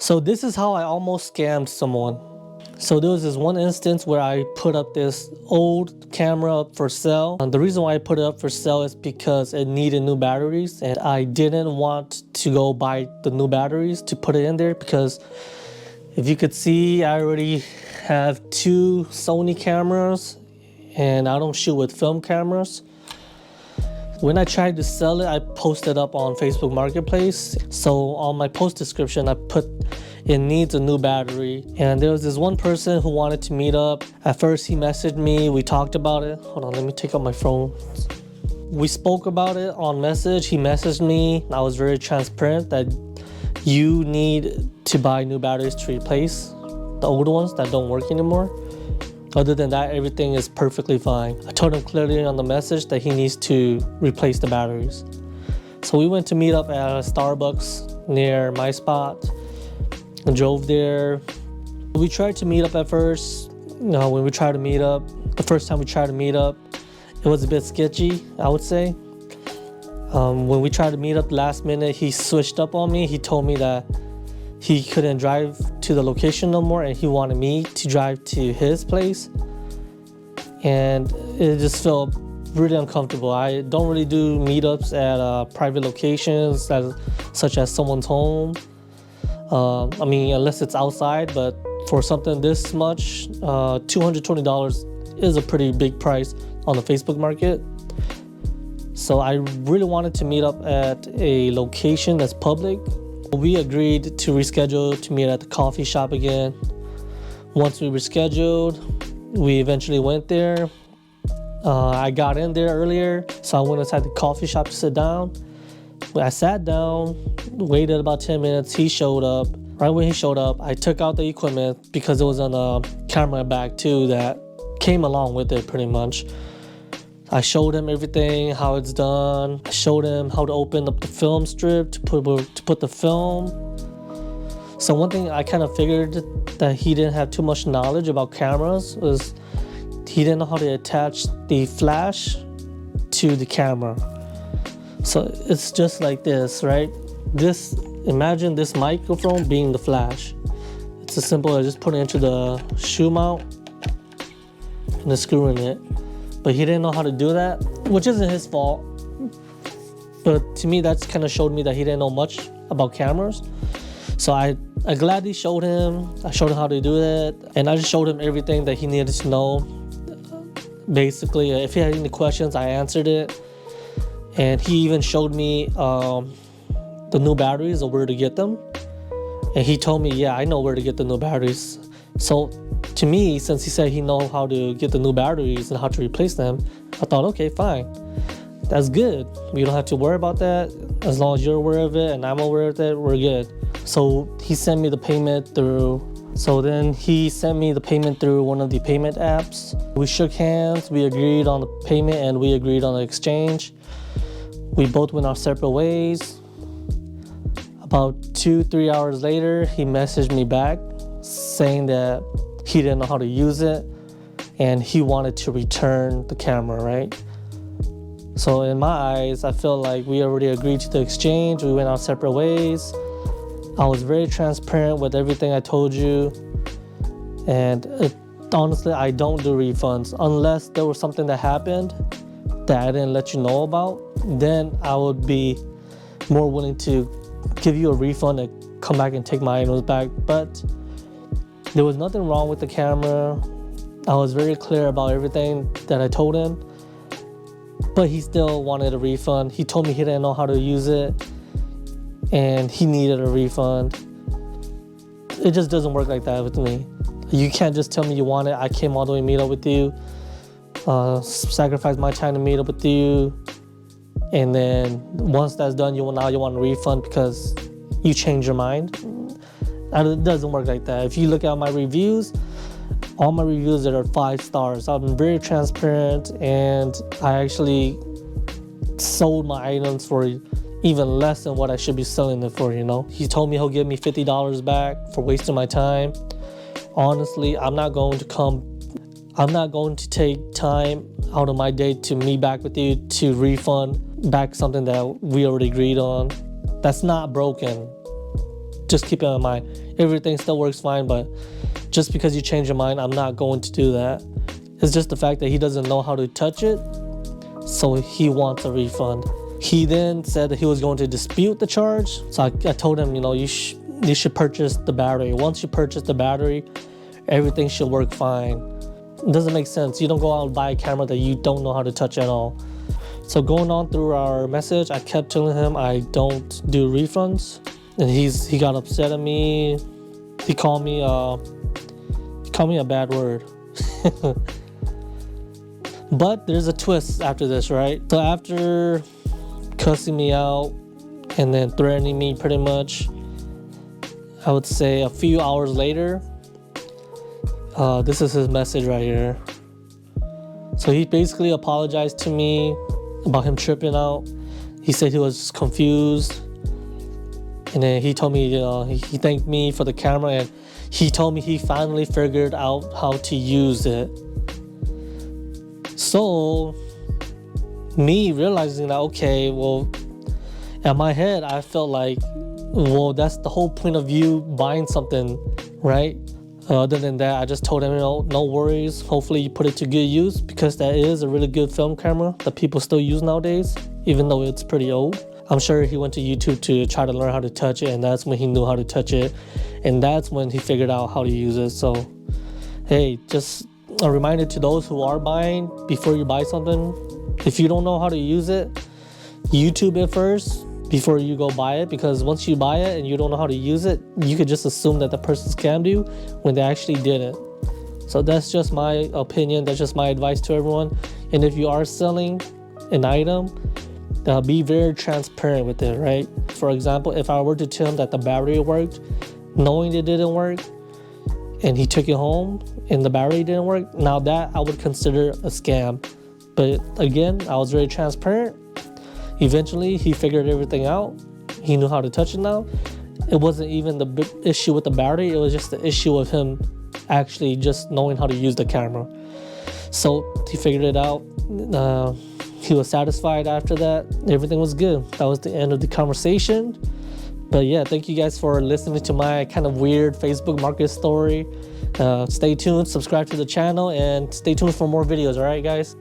So this is how I almost scammed someone. So there was this one instance where I put up this old camera up for sale. And the reason why I put it up for sale is because it needed new batteries, and I didn't want to go buy the new batteries to put it in there because if you could see, I already have two Sony cameras and I don't shoot with film cameras. When I tried to sell it, I posted up on Facebook Marketplace. So on my post description, I put it needs a new battery. And there was this one person who wanted to meet up. At first he messaged me, we talked about it. Hold on, let me take out my phone. We spoke about it on message. He messaged me. I was very transparent that you need to buy new batteries to replace the old ones that don't work anymore. Other than that, everything is perfectly fine. I told him clearly on the message that he needs to replace the batteries. So we went to meet up at a Starbucks near my spot and drove there. We tried to meet up at first. When we tried to meet up, the first time we tried to meet up, it was a bit sketchy, I would say. When we tried to meet up last minute, he switched up on me. He told me that he couldn't drive to the location no more and he wanted me to drive to his place. And it just felt really uncomfortable. I don't really do meetups at private locations such as someone's home. Unless it's outside, but for something this much, $220 is a pretty big price on the Facebook market. So I really wanted to meet up at a location that's public. We agreed to reschedule to meet at the coffee shop again. Once we rescheduled, we eventually went there. I got in there earlier, so I went inside the coffee shop to sit down. When I sat down, waited about 10 minutes, he showed up. Right when he showed up, I took out the equipment because it was on a camera bag too that came along with it pretty much. I showed him everything, how it's done. I showed him how to open up the film strip to put the film. So one thing I kind of figured that he didn't have too much knowledge about cameras was he didn't know how to attach the flash to the camera. So it's just like this, right? Imagine this microphone being the flash. It's as simple as just putting it into the shoe mount and then screwing it. But he didn't know how to do that, which isn't his fault. But to me, that's kind of showed me that he didn't know much about cameras. So I gladly showed him. I showed him how to do it. And I just showed him everything that he needed to know. Basically, if he had any questions, I answered it. And he even showed me the new batteries or where to get them. And he told me, yeah, I know where to get the new batteries. So to me, since he said he knows how to get the new batteries and how to replace them, I thought, okay, fine. That's good. We don't have to worry about that. As long as you're aware of it and I'm aware of it, we're good. So he sent me the payment through one of the payment apps. We shook hands, we agreed on the payment, and we agreed on the exchange. We both went our separate ways. About 2-3 hours later, he messaged me back saying that he didn't know how to use it and he wanted to return the camera, right? So in my eyes, I feel like we already agreed to the exchange. We went our separate ways. I was very transparent with everything I told you. And honestly, I don't do refunds unless there was something that happened that I didn't let you know about. Then I would be more willing to give you a refund and come back and take my items back. But there was nothing wrong with the camera. I was very clear about everything that I told him, but he still wanted a refund. He told me he didn't know how to use it and he needed a refund. It just doesn't work like that with me. You can't just tell me you want it. I came all the way to meet up with you, sacrifice my time to meet up with you, and then once that's done, you want a refund because you changed your mind. It doesn't work like that. If you look at my reviews, all my reviews are 5 stars. I'm very transparent, and I actually sold my items for even less than what I should be selling it for, you know? He told me he'll give me $50 back for wasting my time. Honestly, I'm not going to take time out of my day to meet back with you to refund back something that we already agreed on. That's not broken. just keep it in mind. Everything still works fine, but just because you change your mind, I'm not going to do that. It's just the fact that he doesn't know how to touch it, so he wants a refund. He then said that he was going to dispute the charge. So I told him, you should purchase the battery. Once you purchase the battery, everything should work fine. It doesn't make sense. You don't go out and buy a camera that you don't know how to touch at all. So going on through our message, I kept telling him I don't do refunds, and he got upset at me. He called me a bad word. But there's a twist after this, right? So after cussing me out and then threatening me pretty much, I would say a few hours later, this is his message right here. So he basically apologized to me about him tripping out. He said he was confused, and then he told me, he thanked me for the camera, and he told me he finally figured out how to use it. So me realizing that, okay, well, in my head, I felt like, well, that's the whole point of you buying something, right? Other than that, I just told him, no worries. Hopefully you put it to good use, because that is a really good film camera that people still use nowadays, even though it's pretty old. I'm sure he went to YouTube to try to learn how to touch it, and that's when he knew how to touch it. And that's when he figured out how to use it. So, hey, just a reminder to those who are buying, before you buy something, if you don't know how to use it, YouTube it first before you go buy it, because once you buy it and you don't know how to use it, you could just assume that the person scammed you when they actually didn't. So that's just my opinion. That's just my advice to everyone. And if you are selling an item, be very transparent with it, right? For example, if I were to tell him that the battery worked, knowing it didn't work, and he took it home and the battery didn't work, now that I would consider a scam. But again, I was very transparent. Eventually, he figured everything out. He knew how to touch it now. It wasn't even the big issue with the battery. It was just the issue of him actually just knowing how to use the camera. So he figured it out. He was satisfied after that. Everything was good. That was the end of the conversation. But yeah, thank you guys for listening to my kind of weird Facebook Market story. Stay tuned, subscribe to the channel, and stay tuned for more videos. All right, guys?